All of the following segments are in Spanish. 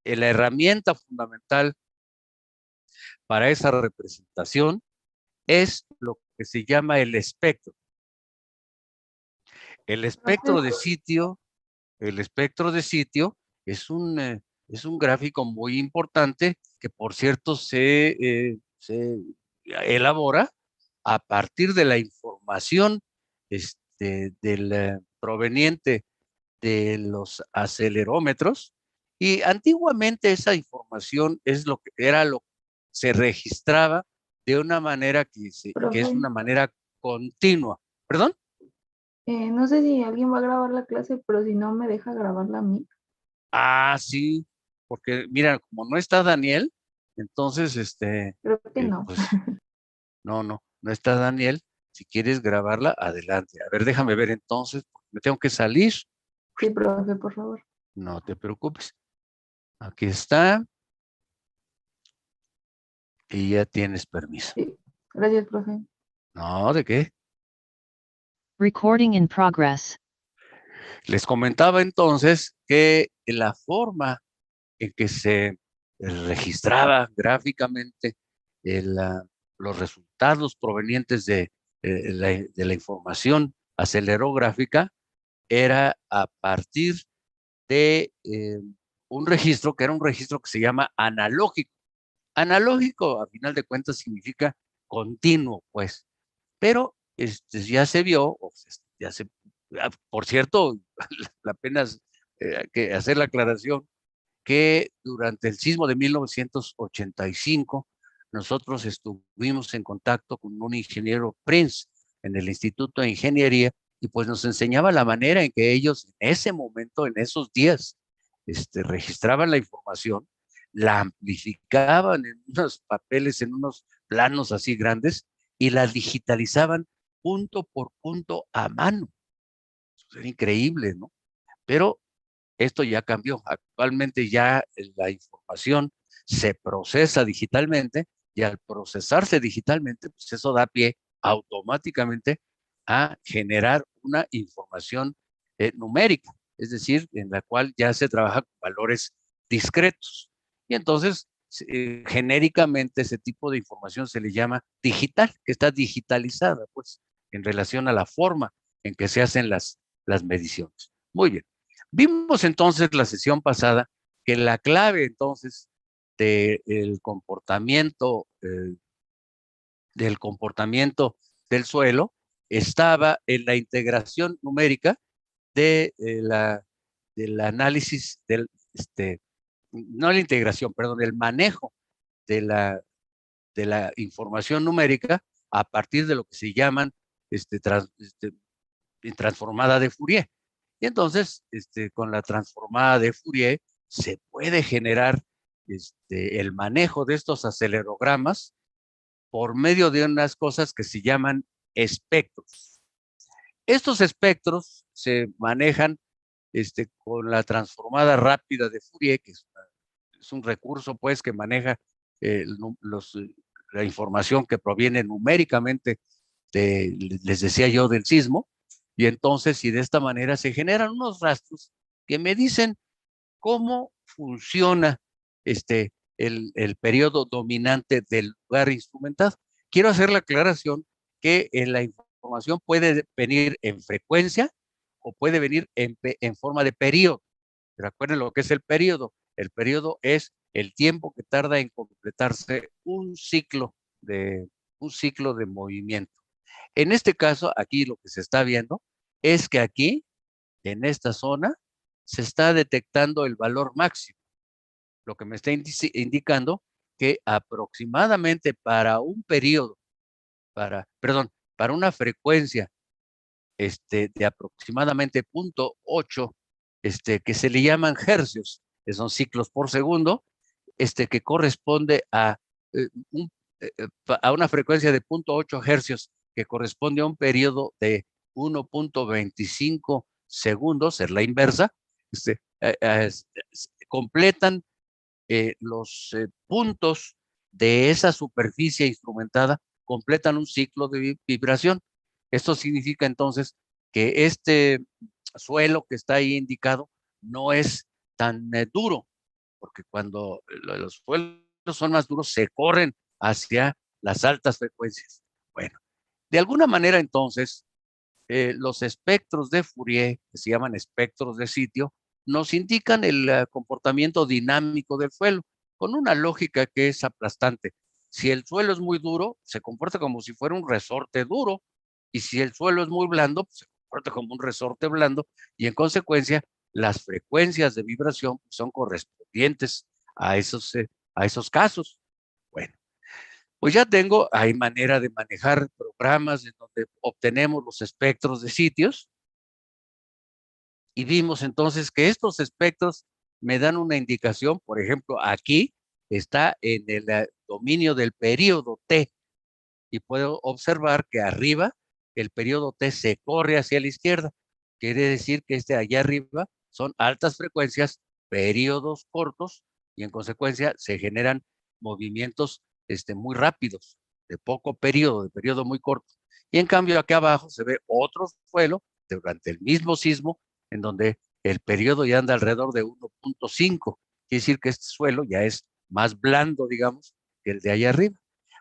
la herramienta fundamental para esa representación es lo que se llama el espectro. El espectro de Profe, sitio, el espectro de sitio es un gráfico muy importante que, por cierto, se elabora a partir de la información proveniente de los acelerómetros. Y antiguamente esa información es lo que era lo que se registraba de una manera que profe, es una manera continua. ¿Perdón? no sé si alguien va a grabar la clase, pero si no me deja grabarla a mí. Ah, sí, porque mira, como no está Daniel, entonces, Creo que no. pues no está Daniel. Si quieres grabarla, adelante. A ver, déjame ver entonces, porque me tengo que salir. Sí, profe, por favor. No te preocupes. Aquí está y ya tienes permiso. Sí, gracias, profe. No, ¿de qué? Recording in progress. Les comentaba entonces que la forma en que se registraba gráficamente el, ah, los resultados provenientes de la información acelerográfica era a partir de un registro que era un registro que se llama analógico. Analógico, a final de cuentas, significa continuo, pues, pero ya se vio, por cierto, la pena que hacer la aclaración que durante el sismo de 1985 nosotros estuvimos en contacto con un ingeniero Prince en el Instituto de Ingeniería y pues nos enseñaba la manera en que ellos en ese momento, en esos días, registraban la información, la amplificaban en unos papeles, en unos planos así grandes y la digitalizaban punto por punto a mano. Eso era increíble, ¿no? Pero esto ya cambió. Actualmente ya la información se procesa digitalmente y al procesarse digitalmente, pues eso da pie automáticamente a generar una información numérica, es decir, en la cual ya se trabaja con valores discretos. Y entonces, genéricamente, ese tipo de información se le llama digital, que está digitalizada, pues, en relación a la forma en que se hacen las mediciones. Muy bien. Vimos entonces la sesión pasada que la clave entonces del comportamiento del suelo estaba en la integración numérica de, del análisis no la integración, perdón, el manejo de de la información numérica a partir de lo que se llaman este, trans, este, transformada de Fourier. Y entonces, con la transformada de Fourier, se puede generar el manejo de estos acelerogramas por medio de unas cosas que se llaman espectros. Estos espectros se manejan con la transformada rápida de Fourier, que es un recurso pues que maneja eh, los, la información que proviene numéricamente les decía yo, del sismo, y entonces, y de esta manera se generan unos rastros que me dicen cómo funciona el periodo dominante del lugar instrumentado. Quiero hacer la aclaración que la información puede venir en frecuencia o puede venir en forma de periodo. Recuerden lo que es el periodo. El periodo es el tiempo que tarda en completarse un ciclo de movimiento. En este caso, aquí lo que se está viendo es que aquí, en esta zona, se está detectando el valor máximo, lo que me está indicando que aproximadamente para un periodo, para una frecuencia de aproximadamente 0.8, que se le llaman hercios, que son ciclos por segundo, que corresponde eh, un, a una frecuencia de 0.8 hercios, que corresponde a un periodo de 1.25 segundos, es la inversa, completan los puntos de esa superficie instrumentada, completan un ciclo de vibración. Esto significa entonces que este suelo que está ahí indicado no es tan duro, porque cuando los suelos son más duros, se corren hacia las altas frecuencias. Bueno, de alguna manera entonces, los espectros de Fourier, que se llaman espectros de sitio, nos indican el comportamiento dinámico del suelo, con una lógica que es aplastante. Si el suelo es muy duro, se comporta como si fuera un resorte duro, y si el suelo es muy blando, pues, se comporta como un resorte blando, y en consecuencia, las frecuencias de vibración son correspondientes a esos casos. Bueno, pues ya hay manera de manejar programas en donde obtenemos los espectros de sitios y vimos entonces que estos espectros me dan una indicación. Por ejemplo, aquí está en el dominio del período T y puedo observar que arriba el período T se corre hacia la izquierda. Quiere decir que allá arriba son altas frecuencias, periodos cortos, y en consecuencia se generan movimientos muy rápidos, de poco periodo, de periodo muy corto. Y en cambio acá abajo se ve otro suelo durante el mismo sismo, en donde el periodo ya anda alrededor de 1.5. Quiere decir que este suelo ya es más blando, digamos, que el de allá arriba.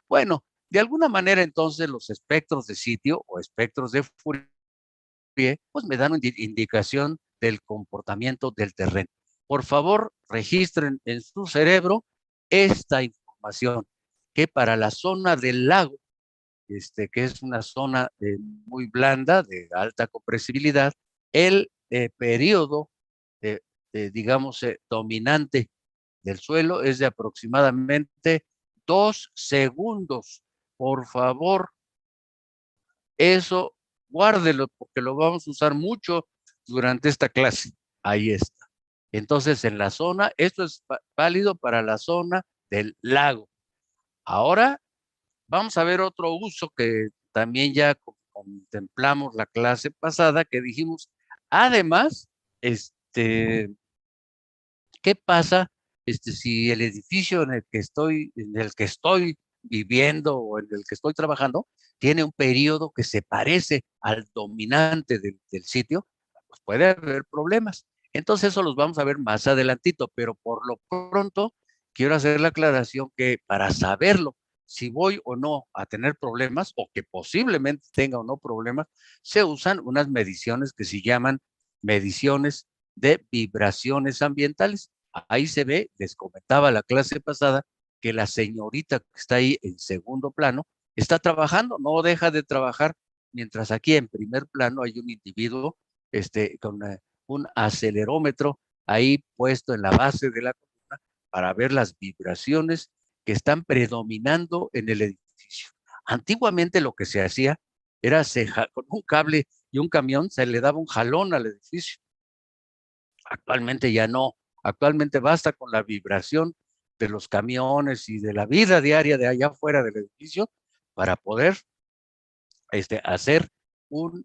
Bueno, de alguna manera entonces los espectros de sitio o espectros de Fourier pues me dan una indicación del comportamiento del terreno. Por favor, registren en su cerebro esta información, que para la zona del lago, que es una zona muy blanda, de alta compresibilidad, el periodo, digamos, dominante del suelo es de aproximadamente 2 segundos. Por favor, eso guárdelo porque lo vamos a usar mucho durante esta clase. Ahí está. Entonces, en la zona, esto es válido para la zona del lago. Ahora vamos a ver otro uso que también ya contemplamos la clase pasada, que dijimos, además, ¿qué pasa si el edificio en el que estoy viviendo o en el que estoy trabajando tiene un periodo que se parece al dominante del sitio? Pues puede haber problemas. Entonces eso los vamos a ver más adelantito, pero por lo pronto quiero hacer la aclaración que para saberlo, si voy o no a tener problemas o que posiblemente tenga o no problemas, se usan unas mediciones que se llaman mediciones de vibraciones ambientales. Ahí se ve, les comentaba la clase pasada, que la señorita que está ahí en segundo plano está trabajando, no deja de trabajar, mientras aquí en primer plano hay un individuo con un acelerómetro ahí puesto en la base de la columna para ver las vibraciones que están predominando en el edificio. Antiguamente lo que se hacía era con un cable y un camión se le daba un jalón al edificio. Actualmente ya no. Actualmente basta con la vibración de los camiones y de la vida diaria de allá afuera del edificio para poder hacer un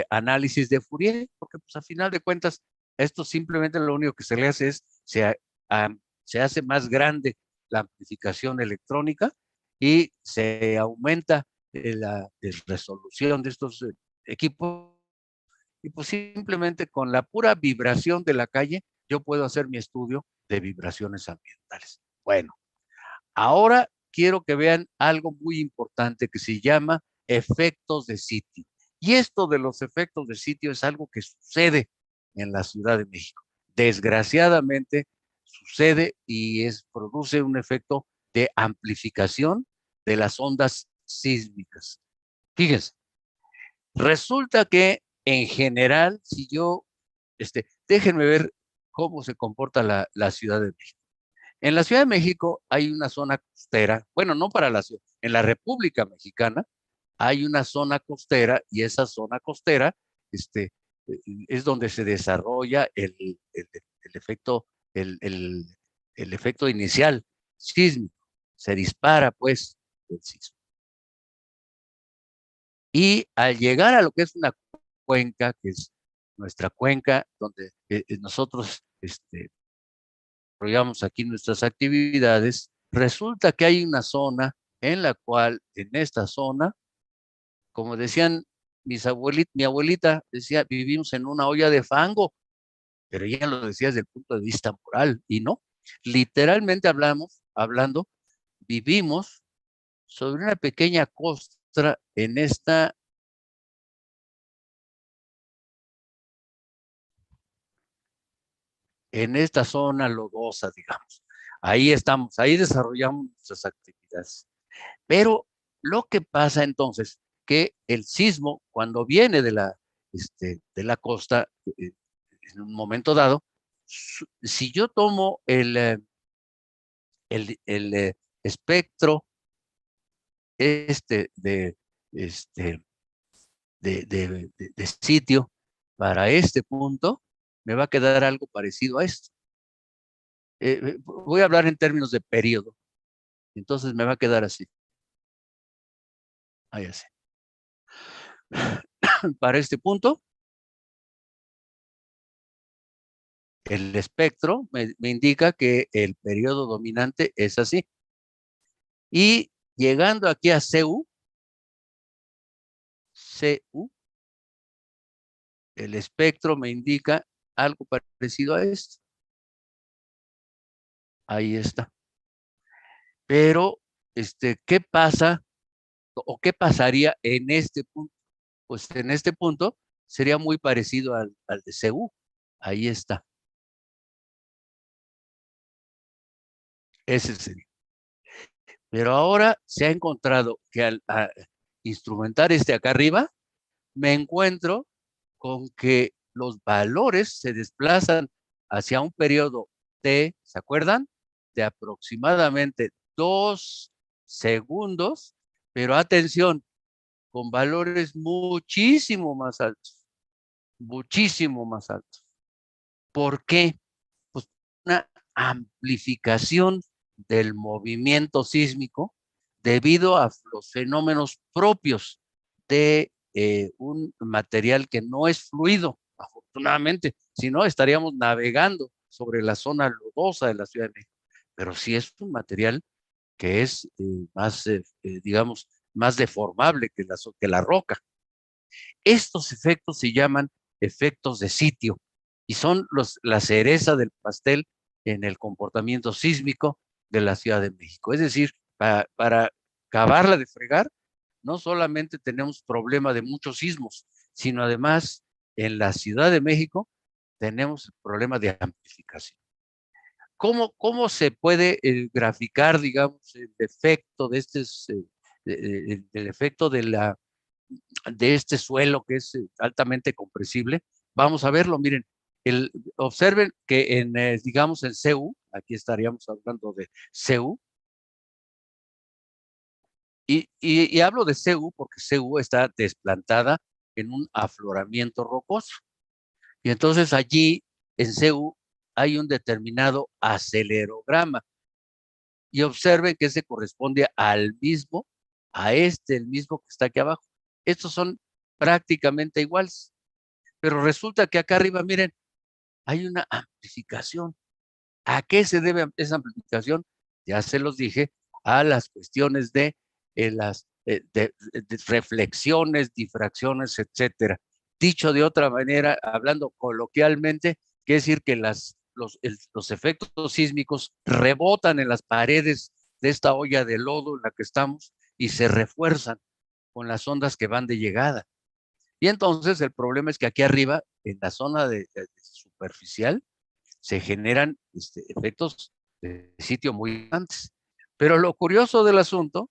análisis de Fourier, porque pues a final de cuentas esto simplemente lo único que se le hace es se hace más grande la amplificación electrónica y se aumenta la resolución de estos equipos, y pues simplemente con la pura vibración de la calle yo puedo hacer mi estudio de vibraciones ambientales. Bueno, ahora quiero que vean algo muy importante que se llama efectos de sitio. Y esto de los efectos de sitio es algo que sucede en la Ciudad de México. Desgraciadamente sucede y produce un efecto de amplificación de las ondas sísmicas. Fíjense, resulta que en general, si yo, déjenme ver cómo se comporta la Ciudad de México. En la Ciudad de México hay una zona costera, bueno, no para la ciudad, en la República Mexicana hay una zona costera y esa zona costera es donde se desarrolla el efecto, el, el, el efecto inicial sísmico. Se dispara, pues, el sismo. Y al llegar a lo que es una cuenca, que es nuestra cuenca, donde nosotros desarrollamos aquí nuestras actividades, resulta que hay una zona en la cual, en esta zona, como decían mi abuelita decía, vivimos en una olla de fango, pero ella lo decía desde el punto de vista moral, y no, Literalmente hablando, vivimos sobre una pequeña costra en esta zona lodosa, digamos. Ahí estamos, ahí desarrollamos nuestras actividades. Pero lo que pasa entonces, que el sismo, cuando viene de la costa, en un momento dado, si yo tomo el espectro de, este, de sitio para este punto, me va a quedar algo parecido a esto. Voy a hablar en términos de periodo. Entonces me va a quedar así. Ahí así. Para este punto, el espectro me indica que el periodo dominante es así. Y llegando aquí a CU, el espectro me indica algo parecido a esto. Ahí está. Pero, ¿qué pasa o qué pasaría en este punto? Pues en este punto sería muy parecido al de CU. Ahí está. Ese sería. Pero ahora se ha encontrado que al instrumentar acá arriba, me encuentro con que los valores se desplazan hacia un periodo T, ¿se acuerdan? De aproximadamente 2 segundos, pero atención, con valores muchísimo más altos, muchísimo más altos. ¿Por qué? Pues una amplificación del movimiento sísmico debido a los fenómenos propios de un material que no es fluido, afortunadamente, si no estaríamos navegando sobre la zona lodosa de la Ciudad de México, pero sí es un material que es más, digamos, más deformable que la roca. Estos efectos se llaman efectos de sitio y son la cereza del pastel en el comportamiento sísmico de la Ciudad de México. Es decir, para acabarla de fregar, no solamente tenemos problema de muchos sismos, sino además en la Ciudad de México tenemos el problema de amplificación. ¿Cómo se puede graficar, digamos, el efecto de el efecto de este suelo que es altamente compresible? Vamos a verlo, miren, observen que digamos, en CU, aquí estaríamos hablando de CU, y hablo de CU porque CU está desplantada en un afloramiento rocoso. Y entonces allí, en CU, hay un determinado acelerograma. Y observen que se corresponde al mismo, el mismo que está aquí abajo. Estos son prácticamente iguales. Pero resulta que acá arriba, miren, hay una amplificación. ¿A qué se debe esa amplificación? Ya se los dije, a las cuestiones de reflexiones, difracciones, etcétera. Dicho de otra manera, hablando coloquialmente, quiere decir que los efectos sísmicos rebotan en las paredes de esta olla de lodo en la que estamos y se refuerzan con las ondas que van de llegada. Y entonces el problema es que aquí arriba, en la zona de superficial, se generan efectos de sitio muy grandes. Pero lo curioso del asunto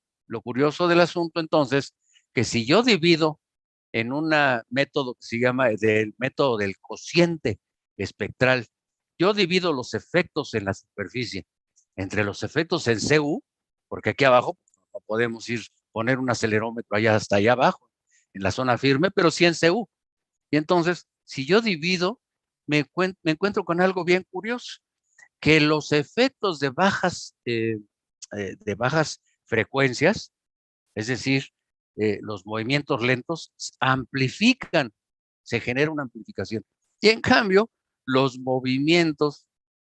entonces, que si yo divido en un método que se llama del método del cociente espectral, yo divido los efectos en la superficie entre los efectos en CU, porque aquí abajo no podemos poner un acelerómetro allá hasta allá abajo, en la zona firme, pero sí en CU. Y entonces, si yo divido, me encuentro con algo bien curioso, que los efectos de bajas frecuencias, es decir, los movimientos lentos, amplifican, se genera una amplificación. Y en cambio, los movimientos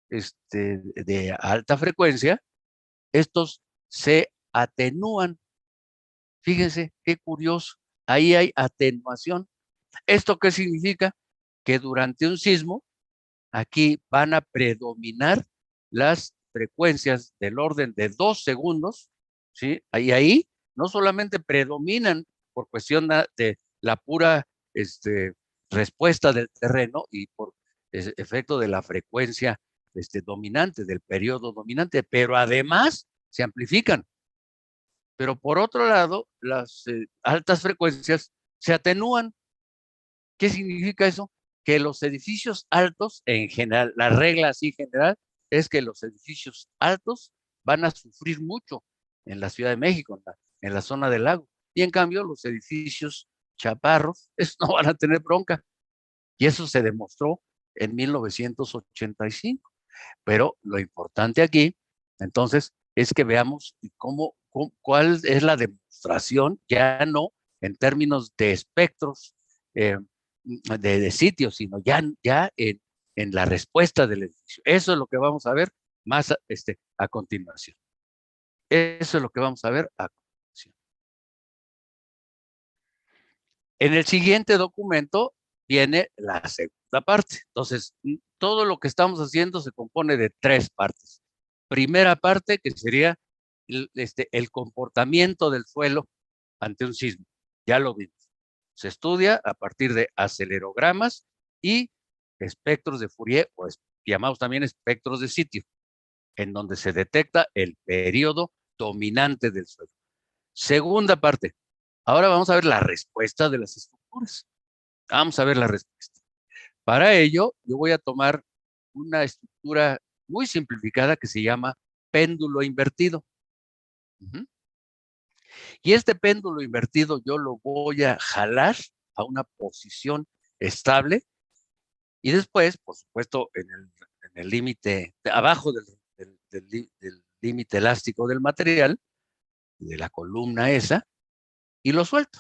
de alta frecuencia, estos se atenúan. Fíjense qué curioso, ahí hay atenuación. ¿Esto qué significa? Que durante un sismo, aquí van a predominar las frecuencias del orden de 2 segundos, ¿sí? Y ahí no solamente predominan por cuestión de la pura respuesta del terreno y por efecto de la frecuencia dominante, del periodo dominante, pero además se amplifican. Pero por otro lado, las altas frecuencias se atenúan. ¿Qué significa eso? Que los edificios altos, en general, la regla así general, es que los edificios altos van a sufrir mucho en la Ciudad de México, en la zona del lago. Y en cambio, los edificios chaparros, no van a tener bronca. Y eso se demostró en 1985. Pero lo importante aquí, entonces, es que veamos cuál es la demostración, ya no en términos de espectros de sitios, sino ya en la respuesta del edificio. Eso es lo que vamos a ver más a continuación. Eso es lo que vamos a ver a continuación. En el siguiente documento viene la segunda parte. Entonces, todo lo que estamos haciendo se compone de 3 partes. Primera parte, que sería el comportamiento del suelo ante un sismo. Ya lo vimos. Se estudia a partir de acelerogramas y espectros de Fourier, o llamados también espectros de sitio, en donde se detecta el periodo dominante del suelo. Segunda parte. Ahora vamos a ver la respuesta de las estructuras. Vamos a ver la respuesta. Para ello, yo voy a tomar una estructura muy simplificada que se llama péndulo invertido. Y este péndulo invertido yo lo voy a jalar a una posición estable y después, por supuesto, en el límite, abajo del límite elástico del material, de la columna esa, y lo suelto.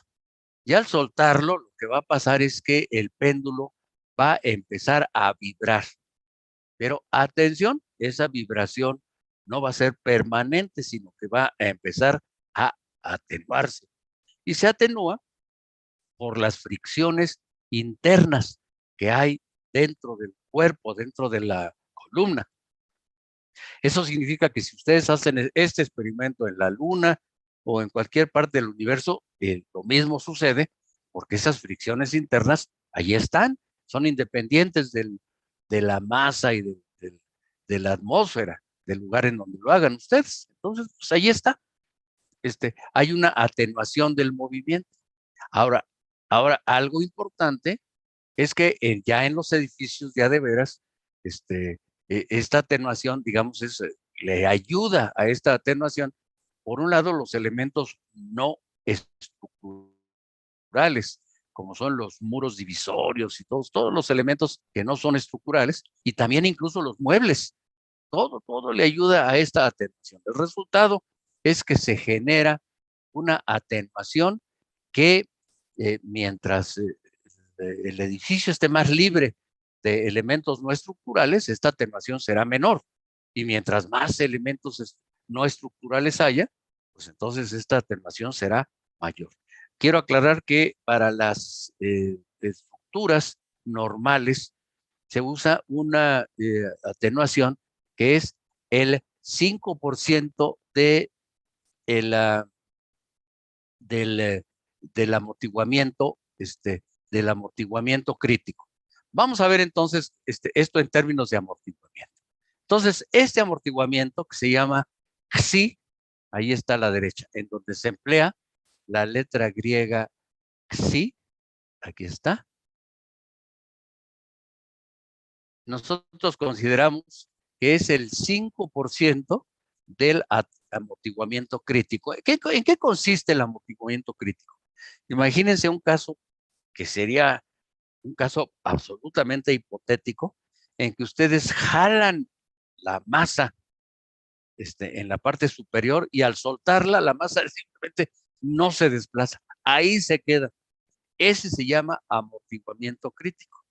Y al soltarlo, lo que va a pasar es que el péndulo va a empezar a vibrar. Pero atención, esa vibración no va a ser permanente, sino que va a empezar a atenuarse. Y se atenúa por las fricciones internas que hay dentro del cuerpo, dentro de la columna. Eso significa que si ustedes hacen este experimento en la Luna o en cualquier parte del universo, lo mismo sucede porque esas fricciones internas allí están, son independientes de la masa y de la atmósfera, del lugar en donde lo hagan ustedes. Entonces, pues ahí está. Hay una atenuación del movimiento. Ahora, algo importante es que ya en los edificios ya de veras, esta atenuación, digamos, le ayuda a esta atenuación, por un lado, los elementos no estructurales, como son los muros divisorios y todos los elementos que no son estructurales, y también incluso los muebles. Todo le ayuda a esta atenuación. El resultado es que se genera una atenuación que mientras el edificio esté más libre de elementos no estructurales, esta atenuación será menor. Y mientras más elementos no estructurales haya, pues entonces esta atenuación será mayor. Quiero aclarar que para las estructuras normales se usa una atenuación que es el 5% del amortiguamiento, del amortiguamiento crítico. Vamos a ver entonces esto en términos de amortiguamiento. Entonces, este amortiguamiento que se llama XI, ahí está a la derecha, en donde se emplea la letra griega XI, aquí está. Nosotros consideramos que es el 5% del amortiguamiento crítico. ¿En qué consiste el amortiguamiento crítico? Imagínense un caso que sería un caso absolutamente hipotético, en que ustedes jalan la masa en la parte superior y al soltarla, la masa simplemente no se desplaza. Ahí se queda. Ese se llama amortiguamiento crítico.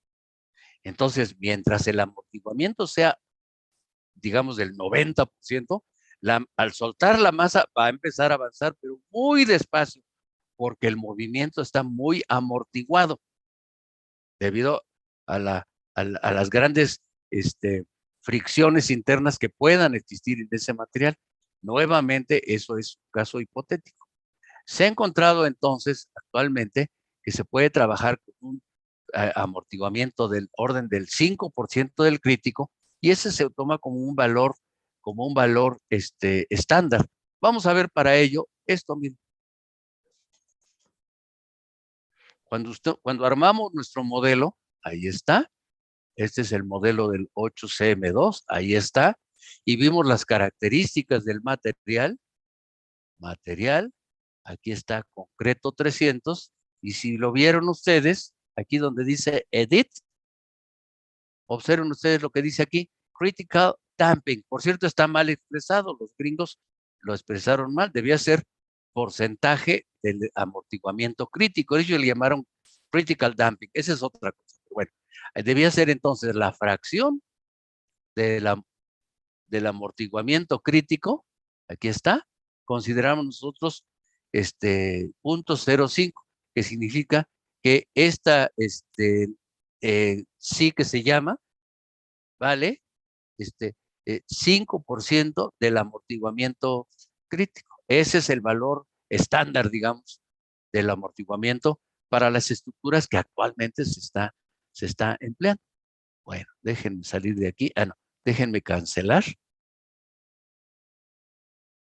Entonces, mientras el amortiguamiento sea, digamos, del 90%, al soltar la masa va a empezar a avanzar, pero muy despacio, porque el movimiento está muy amortiguado debido a las grandes fricciones internas que puedan existir en ese material. Nuevamente, eso es un caso hipotético. Se ha encontrado entonces actualmente que se puede trabajar con un amortiguamiento del orden del 5% del crítico, y ese se toma como un valor estándar. Vamos a ver para ello esto mismo. Cuando armamos nuestro modelo, ahí está. Este es el modelo del 8CM2, ahí está. Y vimos las características del material. Aquí está concreto 300. Y si lo vieron ustedes, aquí donde dice Edit, observen ustedes lo que dice aquí, Critical Damping. Por cierto, está mal expresado. Los gringos lo expresaron mal. Debía ser porcentaje del amortiguamiento crítico. Ellos le llamaron Critical Damping. Esa es otra cosa. Bueno, debía ser entonces la fracción de del amortiguamiento crítico. Aquí está. Consideramos nosotros 0.05, que significa que esta sí que se llama, ¿vale? 5% del amortiguamiento crítico. Ese es el valor estándar, digamos, del amortiguamiento para las estructuras que actualmente se está empleando. Bueno, déjenme salir de aquí. No, déjenme cancelar.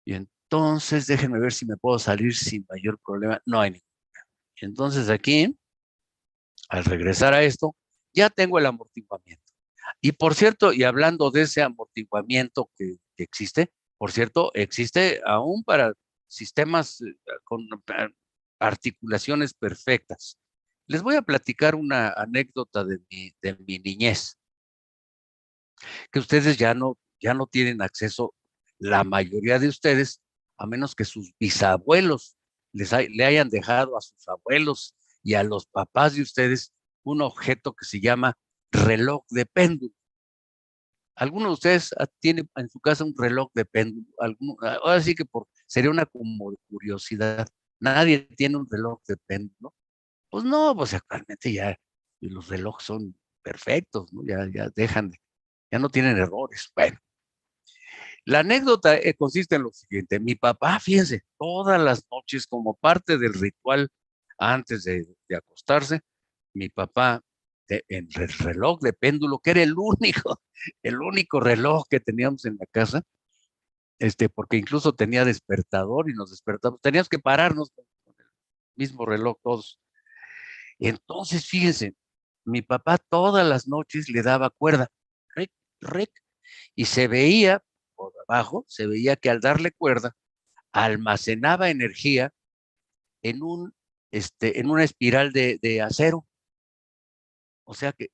Y entonces déjenme ver si me puedo salir sin mayor problema. No hay ningún problema. Entonces aquí, al regresar a esto, ya tengo el amortiguamiento. Y por cierto, y hablando de ese amortiguamiento que existe, por cierto, existe aún para sistemas con articulaciones perfectas. Les voy a platicar una anécdota de mi niñez, que ustedes ya no tienen acceso, la mayoría de ustedes, a menos que sus bisabuelos le hayan dejado a sus abuelos y a los papás de ustedes un objeto que se llama reloj de péndulo. ¿Alguno de ustedes tiene en su casa un reloj de péndulo? Ahora sí que sería una como curiosidad. ¿Nadie tiene un reloj de péndulo? Pues no, pues actualmente ya los relojes son perfectos, ¿no? Ya ya no tienen errores. Bueno, la anécdota consiste en lo siguiente. Mi papá, fíjense, todas las noches como parte del ritual antes de acostarse, mi papá en el reloj de péndulo, que era el único reloj que teníamos en la casa, porque incluso tenía despertador y nos despertamos, teníamos que pararnos con el mismo reloj todos. Y entonces, fíjense, mi papá todas las noches le daba cuerda, rec, rec, y se veía, por abajo, se veía que al darle cuerda, almacenaba energía en en una espiral de acero. O sea que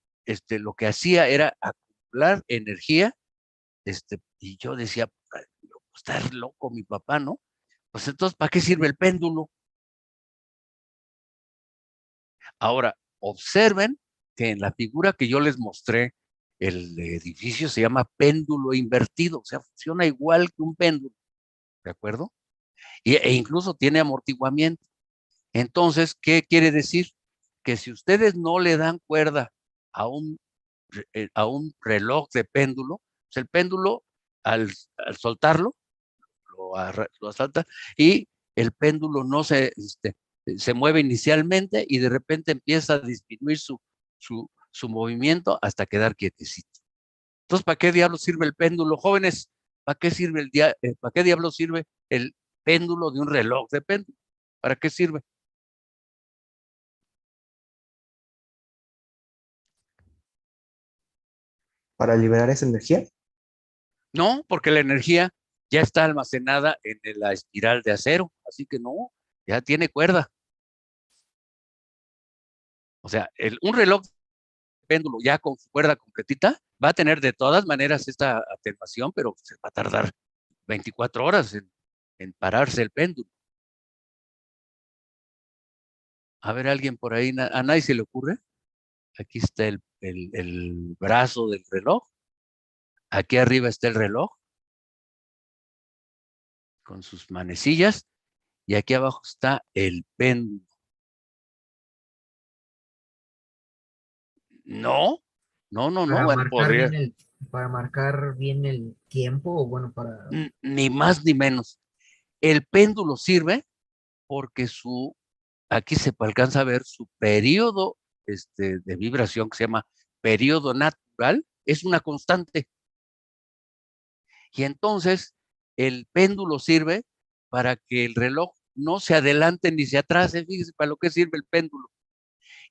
lo que hacía era acumular energía, y yo decía, está loco mi papá, ¿no? Pues entonces, ¿para qué sirve el péndulo? Ahora, observen que en la figura que yo les mostré, el edificio se llama péndulo invertido, o sea, funciona igual que un péndulo, ¿de acuerdo? E incluso tiene amortiguamiento. Entonces, ¿qué quiere decir? Que si ustedes no le dan cuerda a a un reloj de péndulo, pues el péndulo al soltarlo, lo asalta y el péndulo no se mueve inicialmente y de repente empieza a disminuir su movimiento hasta quedar quietecito. Entonces, ¿para qué diablos sirve el péndulo, jóvenes? ¿Para qué diablos sirve el péndulo de un reloj de péndulo? ¿Para qué sirve? Para liberar esa energía. No, porque la energía ya está almacenada en la espiral de acero, así que no, ya tiene cuerda. O sea, un reloj de péndulo ya con su cuerda completita va a tener de todas maneras esta atenuación, pero se va a tardar 24 horas en pararse el péndulo. A ver, alguien por ahí, a nadie se le ocurre. Aquí está el brazo del reloj. Aquí arriba está el reloj con sus manecillas y aquí abajo está el péndulo. No, Para bueno, marcar bien para marcar bien el tiempo, o bueno, para... Ni más ni menos. El péndulo sirve porque aquí se alcanza a ver su periodo de vibración, que se llama periodo natural, es una constante. Y entonces el péndulo sirve para que el reloj no se adelante ni se atrase. Fíjese para lo que sirve el péndulo.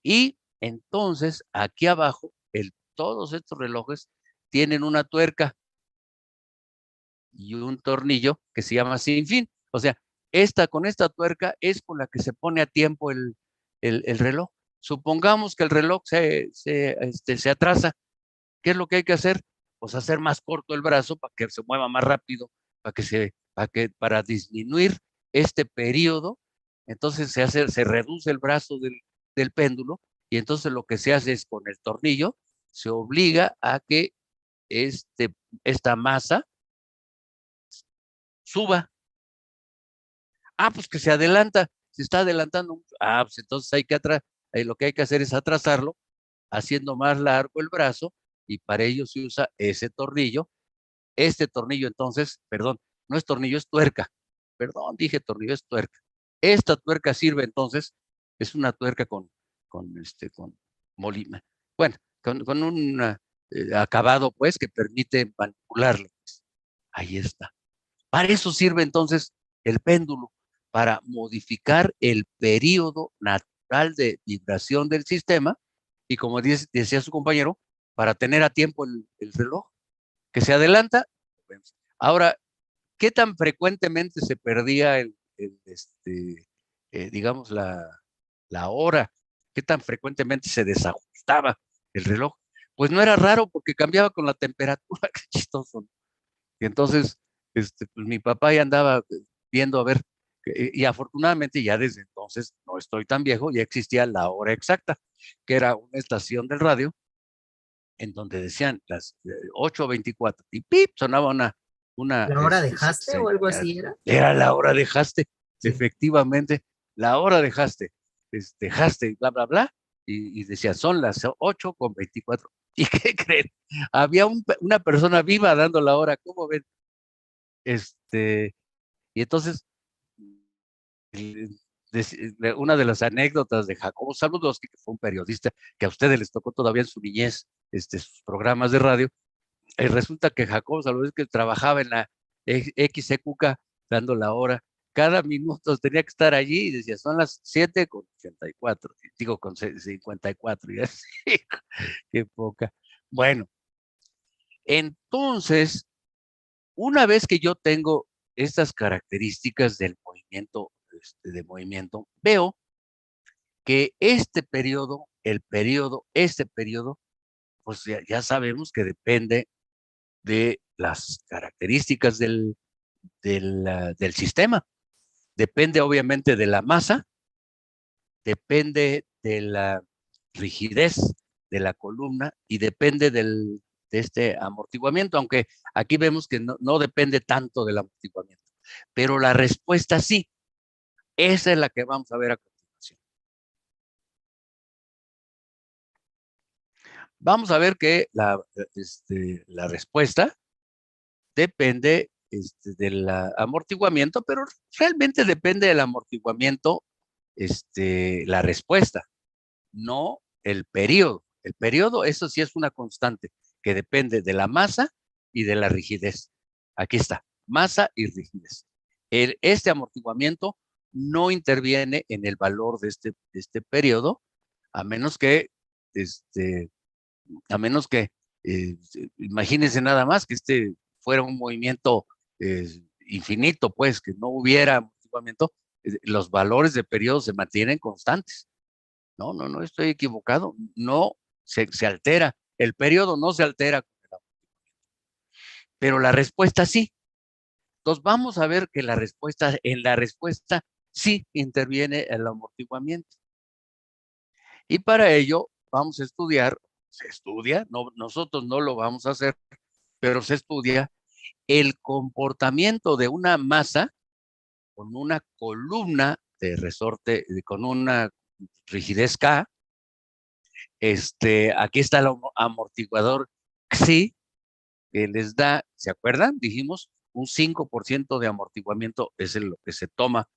Y entonces aquí abajo, todos estos relojes tienen una tuerca y un tornillo que se llama sin fin. O sea, con esta tuerca es con la que se pone a tiempo el reloj. Supongamos que el reloj se atrasa. ¿Qué es lo que hay que hacer? Pues hacer más corto el brazo para que se mueva más rápido, para disminuir este periodo. Entonces se reduce el brazo del péndulo, y entonces lo que se hace es con el tornillo, se obliga a que esta masa suba. Pues que se adelanta, se está adelantando mucho. Pues entonces lo que hay que hacer es atrasarlo, haciendo más largo el brazo, y para ello se usa ese tornillo. Este tornillo entonces, perdón, no es tornillo, es tuerca. Perdón, dije tornillo, es tuerca. Esta tuerca sirve entonces, es una tuerca con molina. Bueno, con un acabado, pues, que permite manipularlo. Ahí está. Para eso sirve entonces el péndulo, para modificar el periodo natural de vibración del sistema, y como decía su compañero, para tener a tiempo el reloj, que se adelanta. Ahora, ¿qué tan frecuentemente se perdía digamos, la hora? ¿Qué tan frecuentemente se desajustaba el reloj? Pues no era raro, porque cambiaba con la temperatura. Qué chistoso. Y entonces, pues mi papá ya andaba viendo a ver, y afortunadamente ya desde entonces no estoy tan viejo, ya existía la hora exacta, que era una estación del radio en donde decían las 8:24, y ¡pip! Sonaba una ¿La hora dejaste o algo señal. así era? Era la hora dejaste, Sí. efectivamente, la hora dejaste, dejaste, bla, bla, bla, y decía, son las 8:24. ¿Y qué creen? Había una persona viva dando la hora, ¿cómo ven? Y entonces, eh, una de las anécdotas de Jacobo Zabludowski, que fue un periodista que a ustedes les tocó todavía en su niñez, sus programas de radio. Resulta que Jacobo Zabludowski trabajaba en la XEQK dando la hora. Cada minuto tenía que estar allí, y decía, son las 7:84, digo, con 54, y así, qué poca. Bueno, entonces, una vez que yo tengo estas características del movimiento, veo que este periodo, pues ya sabemos que depende de las características del sistema. Depende obviamente de la masa, depende de la rigidez de la columna, y depende de este amortiguamiento, aunque aquí vemos que no depende tanto del amortiguamiento, pero la respuesta sí. Esa es la que vamos a ver a continuación. Vamos a ver que la respuesta depende del amortiguamiento, pero realmente depende del amortiguamiento la respuesta, no el periodo. El periodo, eso sí es una constante, que depende de la masa y de la rigidez. Aquí está, masa y rigidez. Este amortiguamiento no interviene en el valor de este periodo, a menos que, este, imagínense nada más que fuera un movimiento infinito, pues, que no hubiera amortiguamiento, los valores de periodo se mantienen constantes. No estoy equivocado. No se altera. El periodo no se altera, pero la respuesta sí. Entonces vamos a ver que en la respuesta sí interviene el amortiguamiento. Y para ello vamos a estudiar, se estudia, nosotros no lo vamos a hacer, pero se estudia el comportamiento de una masa con una columna de resorte, con una rigidez K. Aquí está el amortiguador Xi, que les da, ¿se acuerdan? Dijimos, un 5% de amortiguamiento es lo que se toma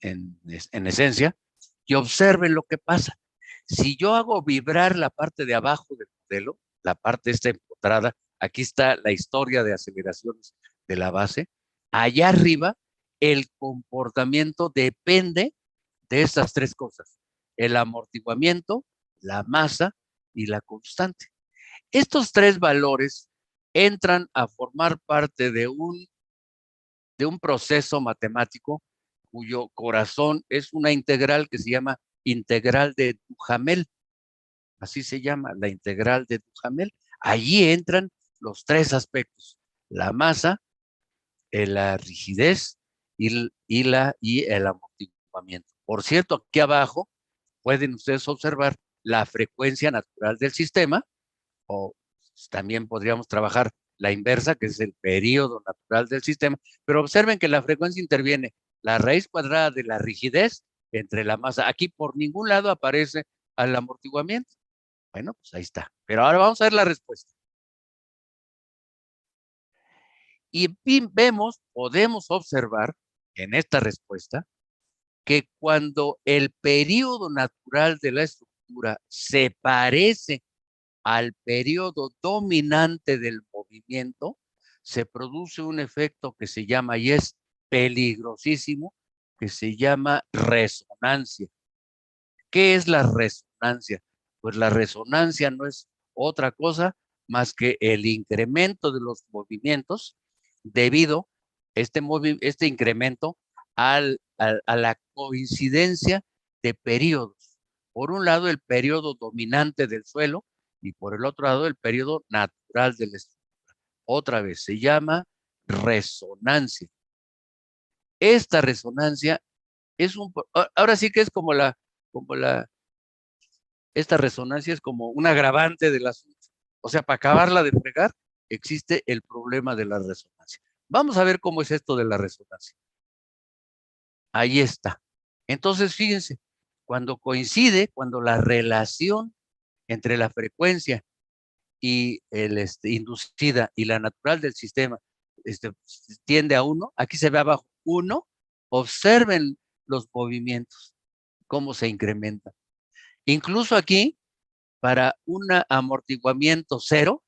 en esencia, y observen lo que pasa. Si yo hago vibrar la parte de abajo del modelo, la parte esta empotrada, aquí está la historia de aceleraciones de la base, allá arriba el comportamiento depende de estas tres cosas: el amortiguamiento, la masa y la constante. Estos tres valores entran a formar parte de un proceso matemático cuyo corazón es una integral que se llama integral de Duhamel. Así se llama, la integral de Duhamel. Allí entran los tres aspectos: la masa, la rigidez y el amortiguamiento. Por cierto, aquí abajo pueden ustedes observar la frecuencia natural del sistema, o también podríamos trabajar la inversa, que es el periodo natural del sistema, pero observen que la frecuencia interviene la raíz cuadrada de la rigidez entre la masa. Aquí por ningún lado aparece al amortiguamiento. Bueno, pues ahí está. Pero ahora vamos a ver la respuesta. Y podemos observar en esta respuesta que cuando el periodo natural de la estructura se parece al periodo dominante del movimiento, se produce un efecto que se llama, y es peligrosísimo, que se llama resonancia. ¿Qué es la resonancia? Pues la resonancia no es otra cosa más que el incremento de los movimientos debido este incremento a la coincidencia de periodos. Por un lado, el periodo dominante del suelo, y por el otro lado, el periodo natural del estructura. Otra vez, se llama resonancia. Esta resonancia ahora sí que es esta resonancia es como un agravante del asunto. O sea, para acabarla de fregar, existe el problema de la resonancia. Vamos a ver cómo es esto de la resonancia. Ahí está. Entonces, fíjense, cuando la relación entre la frecuencia y inducida y la natural del sistema tiende a 1, aquí se ve abajo 1, observen los movimientos, cómo se incrementan. Incluso aquí, para un amortiguamiento 0,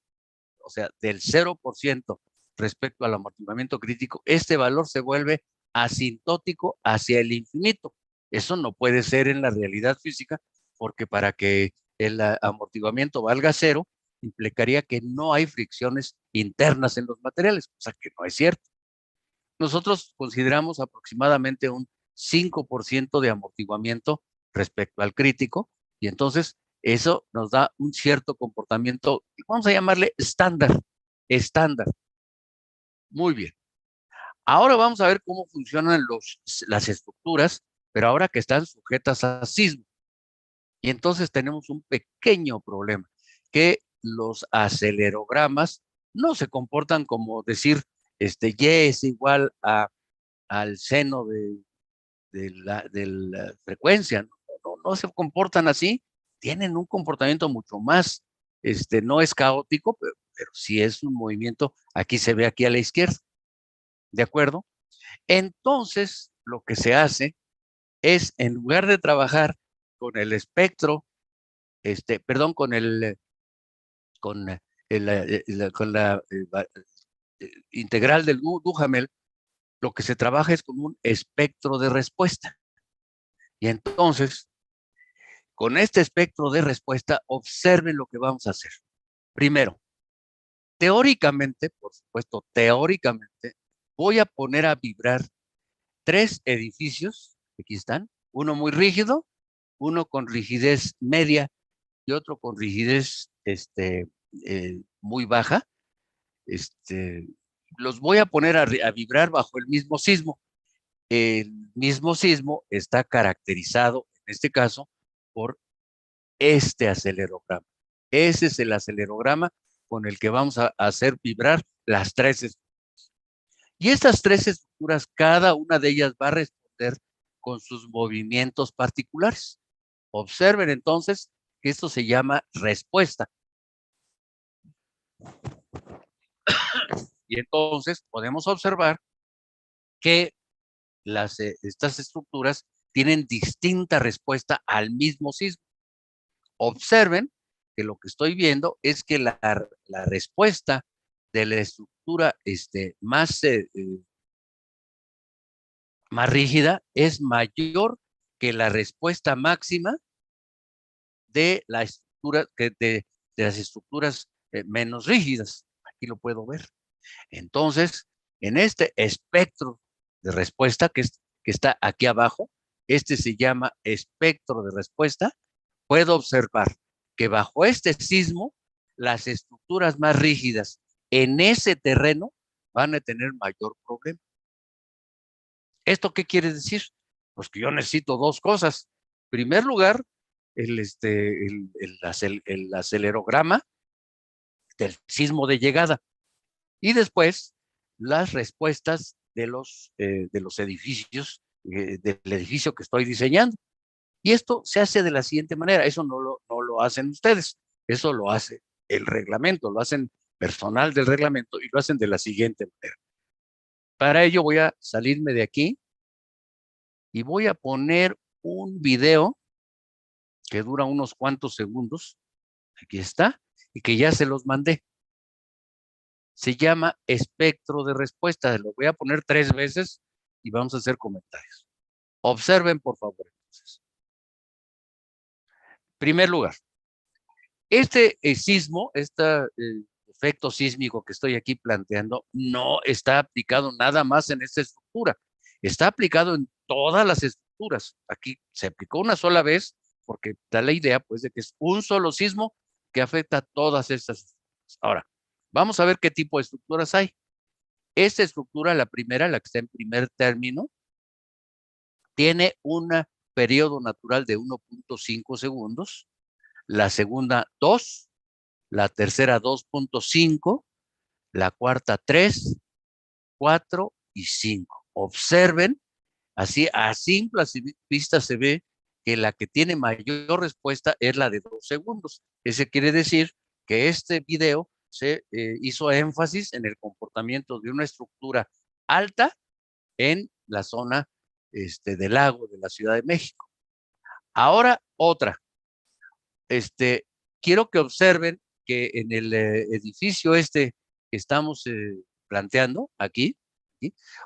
o sea, del 0% respecto al amortiguamiento crítico, este valor se vuelve asintótico hacia el infinito. Eso no puede ser en la realidad física, porque para que el amortiguamiento valga 0, implicaría que no hay fricciones internas en los materiales, cosa que no es cierto. Nosotros consideramos aproximadamente un 5% de amortiguamiento respecto al crítico, y entonces eso nos da un cierto comportamiento, vamos a llamarle estándar. Muy bien. Ahora vamos a ver cómo funcionan las estructuras, pero ahora que están sujetas a sismo. Y entonces tenemos un pequeño problema, que los acelerogramas no se comportan como decir, Y es igual al seno de la frecuencia. No se comportan así, tienen un comportamiento mucho más, no es caótico, pero sí es un movimiento. Aquí se ve aquí a la izquierda, ¿de acuerdo? Entonces, lo que se hace es, en lugar de trabajar con el espectro, perdón, con la integral del Duhamel, lo que se trabaja es con un espectro de respuesta. Y entonces, con este espectro de respuesta, observen lo que vamos a hacer. Primero, teóricamente, por supuesto, teóricamente, voy a poner a vibrar 3 edificios, aquí están, uno muy rígido, uno con rigidez media y otro con rigidez muy baja. Los voy a poner a vibrar bajo el mismo sismo. El mismo sismo está caracterizado, en este caso, por este acelerograma. Ese es el acelerograma con el que vamos a hacer vibrar las 3 estructuras. Y estas 3 estructuras, cada una de ellas va a responder con sus movimientos particulares. Observen entonces que esto se llama respuesta. Y entonces podemos observar que estas estructuras tienen distinta respuesta al mismo sismo. Observen que lo que estoy viendo es que la respuesta de la estructura más rígida es mayor que la respuesta máxima de la estructura de las estructuras menos rígidas. Aquí lo puedo ver. Entonces, en este espectro de respuesta que está aquí abajo, este se llama espectro de respuesta, puedo observar que bajo este sismo, las estructuras más rígidas en ese terreno van a tener mayor problema. ¿Esto qué quiere decir? Pues que yo necesito dos cosas. En primer lugar, el acelerograma del sismo de llegada y después las respuestas de los edificios, del edificio que estoy diseñando. Y esto se hace de la siguiente manera. Eso no lo hacen ustedes. Eso lo hace el reglamento, lo hacen personal del reglamento y lo hacen de la siguiente manera. Para ello voy a salirme de aquí y voy a poner un video que dura unos cuantos segundos. Aquí está, y que ya se los mandé. Se llama espectro de respuesta. Lo voy a poner 3 veces y vamos a hacer comentarios. Observen, por favor, entonces. Primer lugar, este sismo, este efecto sísmico que estoy aquí planteando, no está aplicado nada más en esta estructura. Está aplicado en todas las estructuras. Aquí se aplicó una sola vez porque da la idea, pues, de que es un solo sismo que afecta a todas estas estructuras. Ahora, vamos a ver qué tipo de estructuras hay. Esta estructura, la primera, la que está en primer término, tiene un periodo natural de 1.5 segundos, la segunda 2, la tercera 2.5, la cuarta 3, 4 y 5. Observen, así a simple vista se ve que la que tiene mayor respuesta es la de 2 segundos. Eso quiere decir que este video se hizo énfasis en el comportamiento de una estructura alta en la zona del lago de la Ciudad de México. Ahora otra. Quiero que observen que en el edificio que estamos planteando aquí,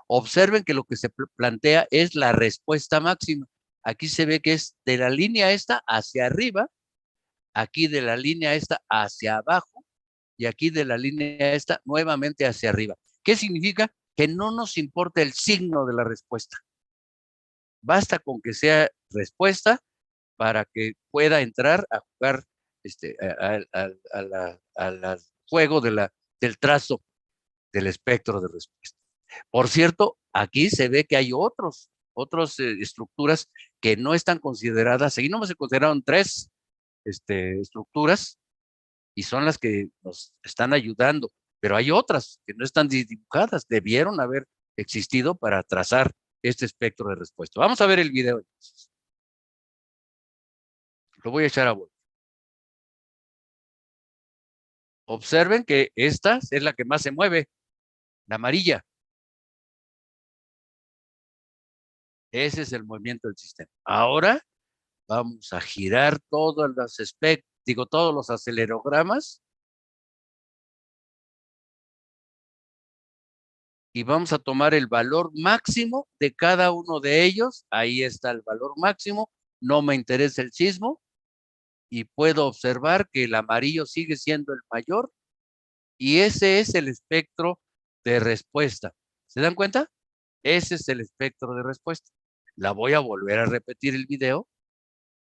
observen que lo que se plantea es la respuesta máxima. Aquí se ve que es de la línea esta hacia arriba, aquí de la línea esta hacia abajo y aquí de la línea esta nuevamente hacia arriba. ¿Qué significa? Que no nos importa el signo de la respuesta. Basta con que sea respuesta para que pueda entrar a jugar al juego del trazo del espectro de respuesta. Por cierto, aquí se ve que hay otras estructuras que no están consideradas. Aquí no se consideraron 3 estructuras y son las que nos están ayudando, pero hay otras que no están dibujadas, debieron haber existido para trazar este espectro de respuesta. Vamos a ver el video entonces. Lo voy a echar a volar. Observen que esta es la que más se mueve, la amarilla. Ese es el movimiento del sistema. Ahora vamos a girar todos los acelerogramas y vamos a tomar el valor máximo de cada uno de ellos. Ahí está el valor máximo. No me interesa el sismo y puedo observar que el amarillo sigue siendo el mayor y ese es el espectro de respuesta. ¿Se dan cuenta? Ese es el espectro de respuesta. La voy a volver a repetir el video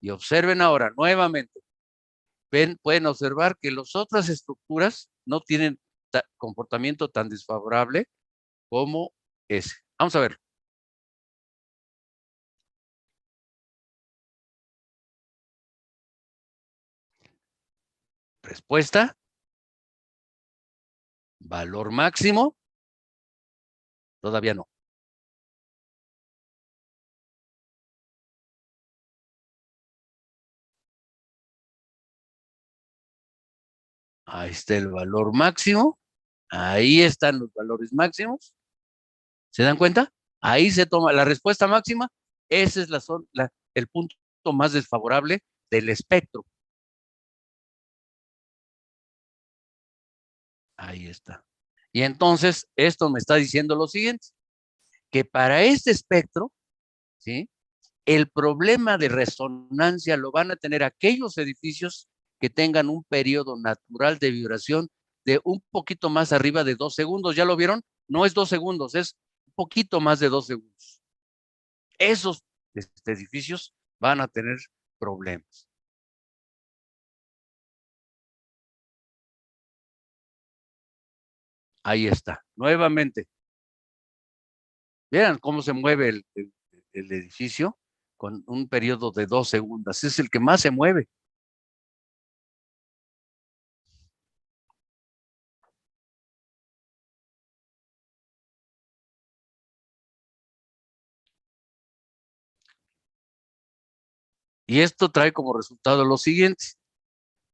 y observen ahora nuevamente. Pueden observar que las otras estructuras no tienen comportamiento tan desfavorable como ese. Vamos a ver. Respuesta. Valor máximo. Todavía no. Ahí está el valor máximo. Ahí están los valores máximos. ¿Se dan cuenta? Ahí se toma la respuesta máxima. Ese es el punto más desfavorable del espectro. Ahí está. Y entonces, esto me está diciendo lo siguiente, que para este espectro, ¿sí? El problema de resonancia lo van a tener aquellos edificios que tengan un periodo natural de vibración de un poquito más arriba de 2 segundos. ¿Ya lo vieron? No es 2 segundos, es un poquito más de 2 segundos. Esos edificios van a tener problemas. Ahí está. Nuevamente, vean cómo se mueve el edificio con un periodo de 2 segundos. Es el que más se mueve. Y esto trae como resultado lo siguiente.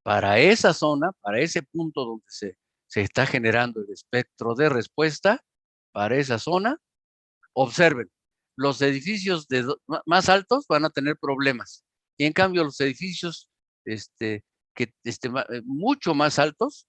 Para esa zona, para ese punto donde se está generando el espectro de respuesta, para esa zona, observen, los edificios más altos van a tener problemas. Y en cambio, los edificios mucho más altos,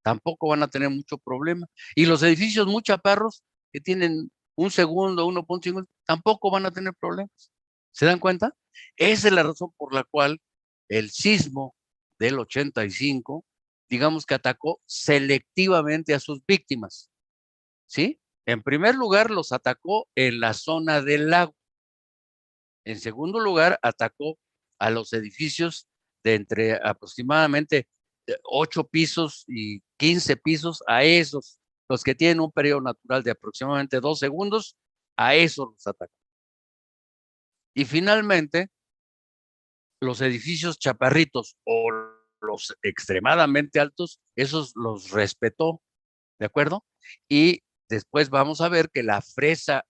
tampoco van a tener mucho problema. Y los edificios muy chaparros, que tienen 1 segundo, 1.5, tampoco van a tener problemas. ¿Se dan cuenta? Esa es la razón por la cual el sismo del 85, digamos que atacó selectivamente a sus víctimas. ¿Sí? En primer lugar, los atacó en la zona del lago. En segundo lugar, atacó a los edificios de entre aproximadamente 8 pisos y 15 pisos, a esos, los que tienen un periodo natural de aproximadamente 2 segundos, a esos los atacó. Y finalmente, los edificios chaparritos o los extremadamente altos, esos los respetó, ¿de acuerdo? Y después vamos a ver que la cereza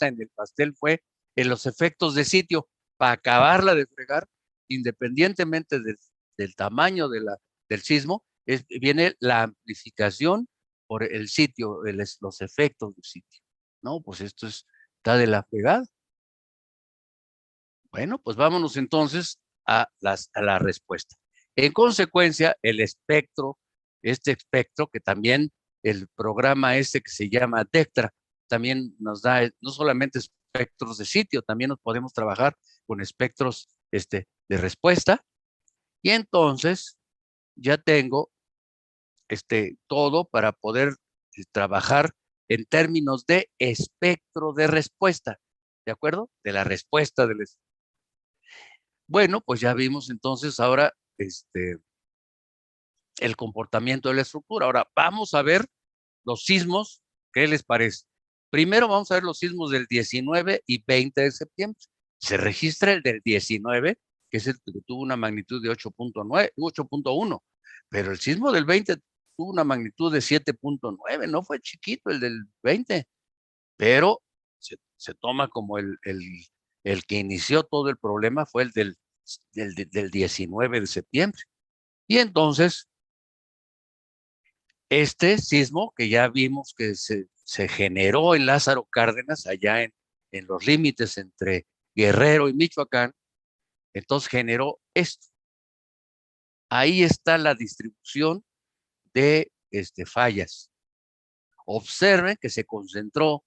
en el pastel fue en los efectos de sitio, para acabarla de fregar, independientemente del tamaño del sismo, viene la amplificación por el sitio, los efectos del sitio. No, pues esto está de la fregada. Bueno, pues vámonos entonces a la respuesta. En consecuencia, este espectro que también el programa que se llama DECTRA, también nos da no solamente espectros de sitio, también nos podemos trabajar con espectros de respuesta. Y entonces ya tengo todo para poder trabajar en términos de espectro de respuesta, ¿de acuerdo? De la respuesta del espectro. Bueno, pues ya vimos entonces ahora el comportamiento de la estructura. Ahora vamos a ver los sismos. ¿Qué les parece? Primero vamos a ver los sismos del 19 y 20 de septiembre. Se registra el del 19, que es el que tuvo una magnitud de 8.1, pero el sismo del 20 tuvo una magnitud de 7.9, no fue chiquito el del 20, pero se toma como el que inició todo el problema fue el del 19 de septiembre. Y entonces, este sismo que ya vimos que se generó en Lázaro Cárdenas, allá en los límites entre Guerrero y Michoacán, entonces generó esto. Ahí está la distribución de fallas. Observen que se concentró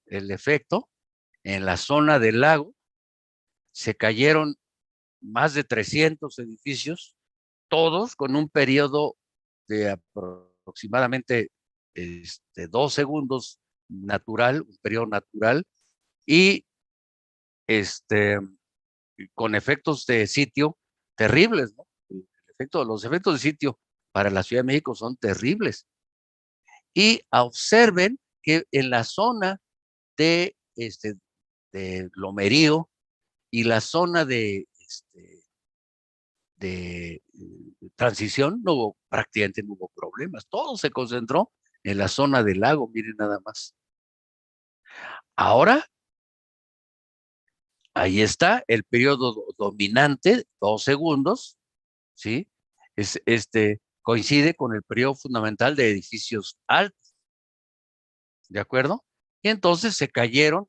el efecto en la zona del lago, se cayeron más de 300 edificios, todos con un periodo de aproximadamente 2 segundos natural, un periodo natural, y con efectos de sitio terribles, ¿no? Los efectos de sitio para la Ciudad de México son terribles. Y observen que en la zona de Lomerío y la zona de transición prácticamente no hubo problemas. Todo se concentró en la zona del lago, miren nada más. Ahora, ahí está el periodo dominante, 2 segundos, ¿sí? Es coincide con el periodo fundamental de edificios altos, ¿de acuerdo? Y entonces se cayeron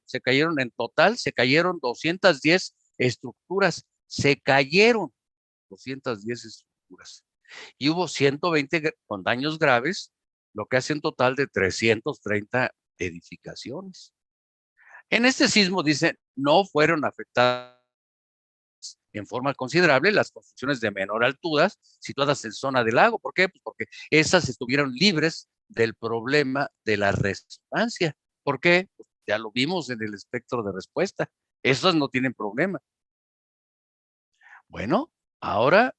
en total, se cayeron 210 estructuras, se cayeron 210 estructuras. Y hubo 120 con daños graves, lo que hace un total de 330 edificaciones. En este sismo, dice, no fueron afectadas en forma considerable las construcciones de menor altura situadas en zona del lago. ¿Por qué? Pues porque esas estuvieron libres del problema de la resonancia. ¿Por qué? Pues ya lo vimos en el espectro de respuesta. Esas no tienen problema. Bueno, ahora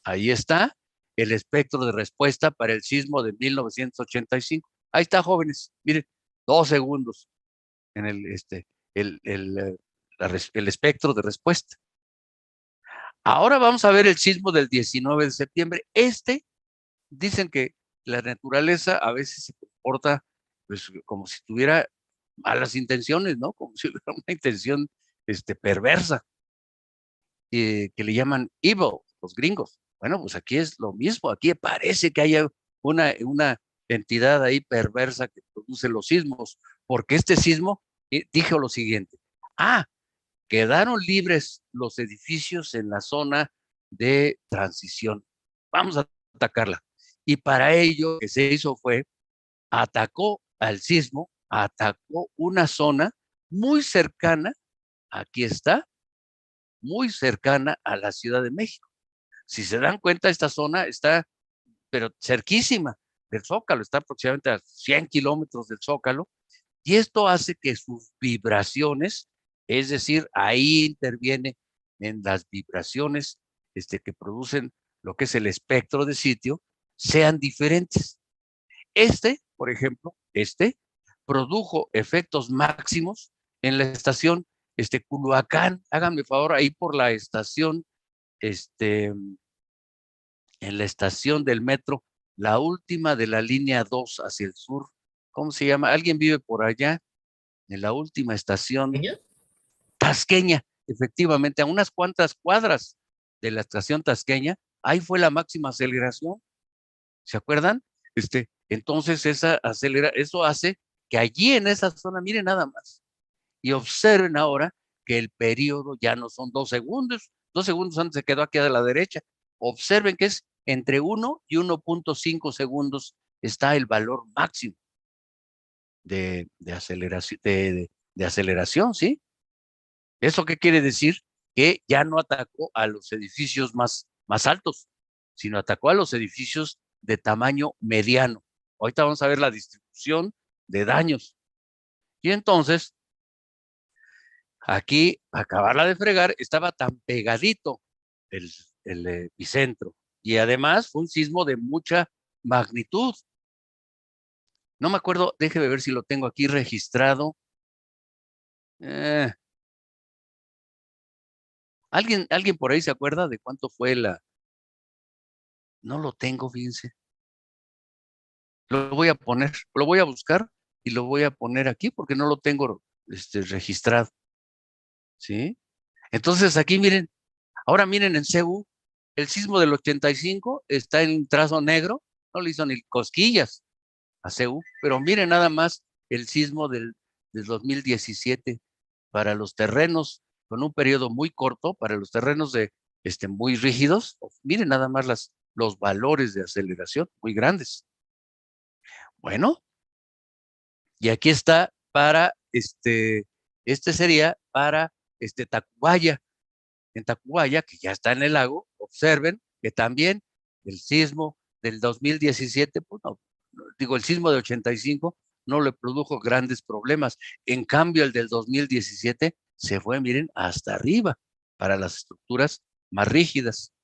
ahí está el espectro de respuesta para el sismo de 1985. Ahí está, jóvenes. Miren, 2 segundos en el espectro de respuesta. Ahora vamos a ver el sismo del 19 de septiembre. Dicen que la naturaleza a veces se comporta pues, como si tuviera malas intenciones, ¿no? Como si hubiera una intención perversa, que le llaman evil, los gringos. Bueno, pues aquí es lo mismo. Aquí parece que haya una entidad ahí perversa que produce los sismos, porque este sismo dijo lo siguiente. Quedaron libres los edificios en la zona de transición. Vamos a atacarla. Y para ello lo que se hizo fue, atacó al sismo, atacó una zona muy cercana, aquí está, muy cercana a la Ciudad de México. Si se dan cuenta, esta zona está, pero cerquísima del Zócalo, está aproximadamente a 100 kilómetros del Zócalo, y esto hace que sus vibraciones, es decir, ahí interviene en las vibraciones que producen lo que es el espectro de sitio, sean diferentes. Por ejemplo, produjo efectos máximos en la estación Culhuacán. Háganme favor, ahí por la estación, en la estación del metro, la última de la línea 2 hacia el sur. ¿Cómo se llama? ¿Alguien vive por allá? En la última estación Tasqueña, efectivamente, a unas cuantas cuadras de la estación Tasqueña, ahí fue la máxima aceleración. ¿Se acuerdan? Entonces eso hace que allí en esa zona, miren nada más, y observen ahora que el periodo ya no son 2 segundos, 2 segundos antes se quedó aquí a la derecha. Observen que es entre 1 y 1.5 segundos está el valor máximo de aceleración, ¿sí? ¿Eso qué quiere decir? Que ya no atacó a los edificios más altos, sino atacó a los edificios de tamaño mediano. Ahorita vamos a ver la distribución de daños. Y entonces, aquí, para acabarla de fregar, estaba tan pegadito el epicentro. Y además fue un sismo de mucha magnitud. No me acuerdo, déjeme ver si lo tengo aquí registrado. ¿Alguien por ahí se acuerda de cuánto fue No lo tengo, fíjense. Lo voy a poner, lo voy a buscar y lo voy a poner aquí porque no lo tengo registrado. ¿Sí? Entonces aquí miren, ahora miren en CEU, el sismo del 85 está en un trazo negro, no le hizo ni cosquillas a CEU, pero miren nada más el sismo del 2017 para los terrenos con un periodo muy corto, para los terrenos muy rígidos, miren nada más los valores de aceleración muy grandes. Bueno, y aquí está para sería para Tacubaya. En Tacubaya, que ya está en el lago, observen que también el sismo del 2017, pues no, digo, el sismo de 85 no le produjo grandes problemas. En cambio, el del 2017 se fue, miren, hasta arriba para las estructuras más rígidas.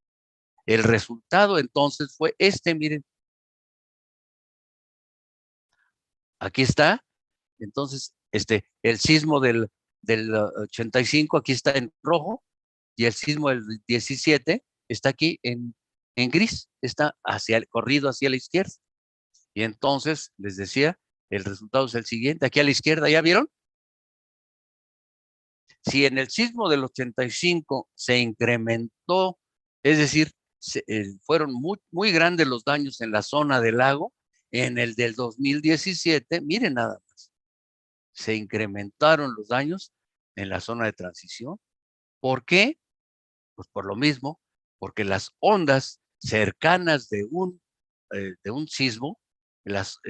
El resultado entonces fue miren. Aquí está. Entonces, el sismo del 85 aquí está en rojo y el sismo del 17 está aquí en gris, está corrido hacia la izquierda. Y entonces, les decía, el resultado es el siguiente. Aquí a la izquierda, ¿ya vieron? Si en el sismo del 85 se incrementó, es decir, fueron muy grandes los daños en la zona del lago. En el del 2017, miren nada más, se incrementaron los daños en la zona de transición. ¿Por qué? Pues por lo mismo, porque las ondas cercanas de un sismo, los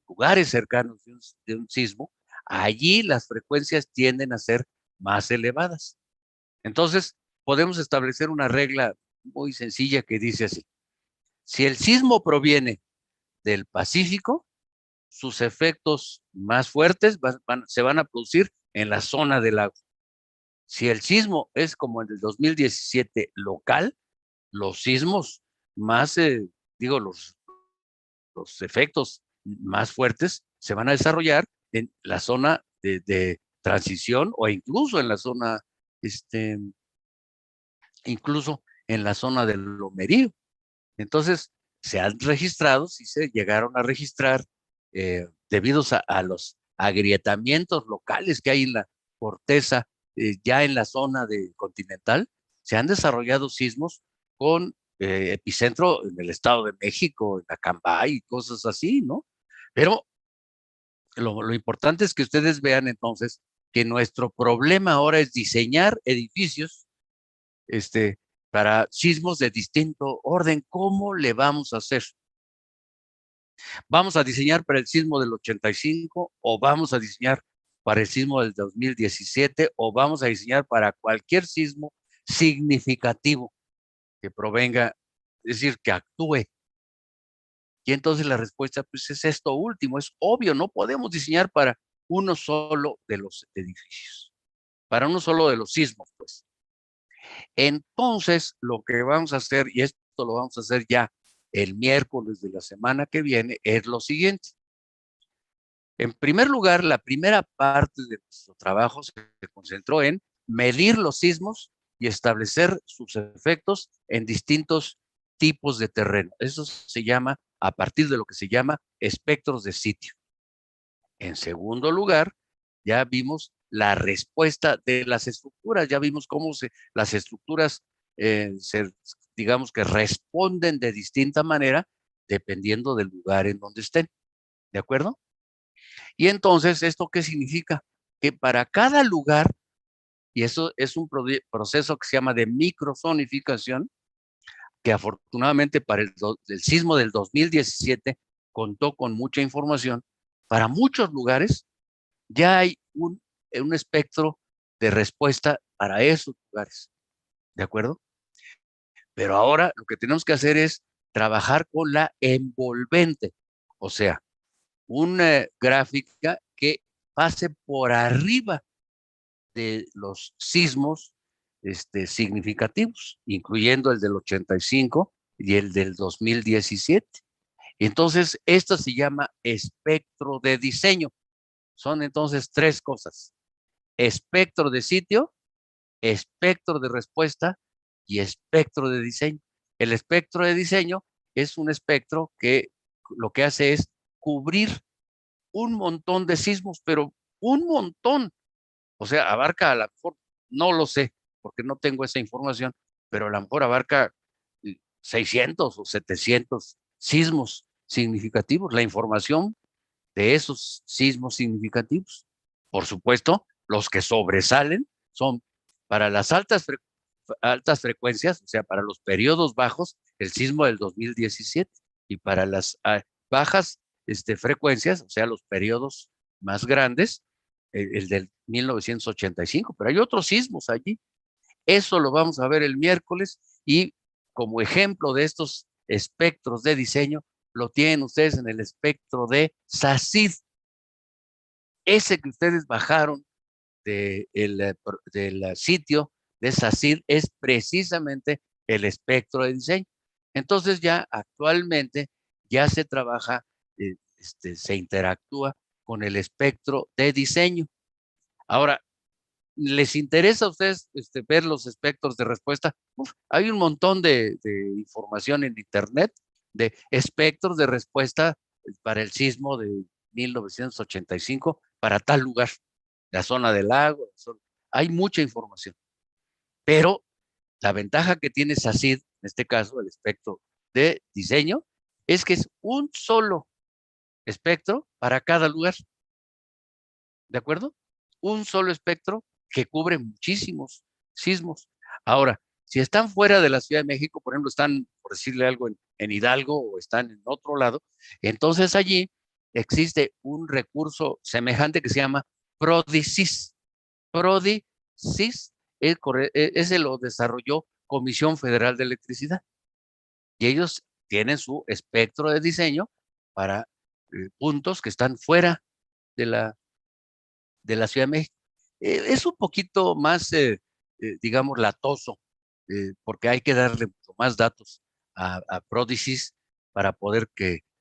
lugares cercanos de un sismo, allí las frecuencias tienden a ser más elevadas. Entonces, podemos establecer una regla muy sencilla que dice así: si el sismo proviene del Pacífico, sus efectos más fuertes se van a producir en la zona del lago. Si el sismo es como en el 2017 local, los sismos más, los efectos más fuertes se van a desarrollar en la zona de transición o incluso en la zona, incluso en la zona del lomerío. Entonces, se han registrado, sí se llegaron a registrar, debido a los agrietamientos locales que hay en la corteza, ya en la zona continental, se han desarrollado sismos con epicentro en el Estado de México, en Acambay y cosas así, ¿no? Pero lo importante es que ustedes vean entonces que nuestro problema ahora es diseñar edificios para sismos de distinto orden. ¿Cómo le vamos a hacer? ¿Vamos a diseñar para el sismo del 85 o vamos a diseñar para el sismo del 2017 o vamos a diseñar para cualquier sismo significativo que provenga, es decir, que actúe? Y entonces la respuesta pues es esto último, es obvio, no podemos diseñar para uno solo de los edificios, para uno solo de los sismos, pues. Entonces, lo que vamos a hacer, y esto lo vamos a hacer ya el miércoles de la semana que viene, es lo siguiente. En primer lugar, la primera parte de nuestro trabajo se concentró en medir los sismos y establecer sus efectos en distintos tipos de terreno. Eso se llama, a partir de lo que se llama espectros de sitio. En segundo lugar, ya vimos la respuesta de las estructuras, ya vimos cómo las estructuras, digamos que responden de distinta manera dependiendo del lugar en donde estén. ¿De acuerdo? Y entonces, ¿esto qué significa? Que para cada lugar, y eso es un proceso que se llama de microzonificación, que afortunadamente para el sismo del 2017 contó con mucha información, para muchos lugares ya hay un espectro de respuesta para esos lugares. ¿De acuerdo? Pero ahora lo que tenemos que hacer es trabajar con la envolvente, o sea, una gráfica que pase por arriba de los sismos significativos, incluyendo el del 85 y el del 2017. Entonces, esto se llama espectro de diseño. Son entonces tres cosas: espectro de sitio, espectro de respuesta y espectro de diseño. El espectro de diseño es un espectro que lo que hace es cubrir un montón de sismos, pero un montón. O sea, abarca a lo mejor, no lo sé, porque no tengo esa información, pero a lo mejor abarca 600 o 700 sismos significativos. La información de esos sismos significativos. Por supuesto, los que sobresalen son para las altas frecuencias, o sea, para los periodos bajos, el sismo del 2017, y para las bajas frecuencias, o sea, los periodos más grandes, el del 1985, pero hay otros sismos allí. Eso lo vamos a ver el miércoles, y como ejemplo de estos espectros de diseño, lo tienen ustedes en el espectro de SACID. Ese que ustedes bajaron del sitio de SACID es precisamente el espectro de diseño. Entonces ya actualmente ya se trabaja, se interactúa con el espectro de diseño. Ahora, ¿les interesa a ustedes ver los espectros de respuesta? Hay un montón de información en internet de espectros de respuesta para el sismo de 1985 para tal lugar, la zona del lago. Hay mucha información, pero La ventaja que tiene SACID, en este caso el espectro de diseño, es que es un solo espectro para cada lugar. ¿De acuerdo? Un solo espectro que cubre muchísimos sismos. Ahora, si están fuera de la Ciudad de México, por ejemplo, están, por decirle algo, en Hidalgo o están en otro lado, entonces allí existe un recurso semejante que se llama PRODISIS. PRODISIS, ese lo desarrolló Comisión Federal de Electricidad. Y ellos tienen su espectro de diseño para puntos que están fuera de la Ciudad de México. Es un poquito más, digamos, latoso, porque hay que darle mucho más datos a PRODISIS para poder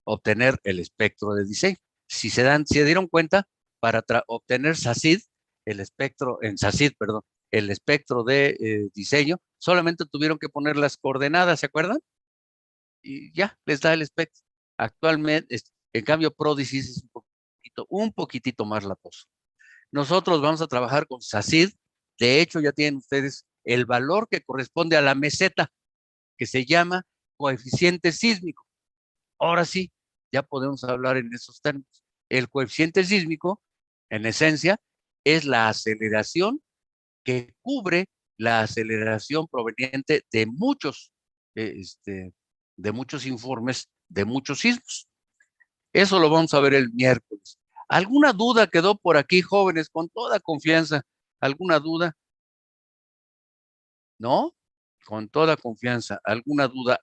obtener el espectro de diseño. Si se dieron cuenta, para obtener SACID, el espectro de diseño, solamente tuvieron que poner las coordenadas, ¿se acuerdan? Y ya les da el espectro. Actualmente, en cambio, PRODISIS es un poquitito más latoso. Nosotros vamos a trabajar con SACID. De hecho, ya tienen ustedes el valor que corresponde a la meseta, que se llama coeficiente sísmico. Ahora sí, ya podemos hablar en esos términos. El coeficiente sísmico, en esencia, es la aceleración que cubre la aceleración proveniente de muchos informes, de muchos sismos. Eso lo vamos a ver el miércoles. ¿Alguna duda quedó por aquí, jóvenes? Con toda confianza. ¿Alguna duda? ¿No? Con toda confianza. ¿Alguna duda?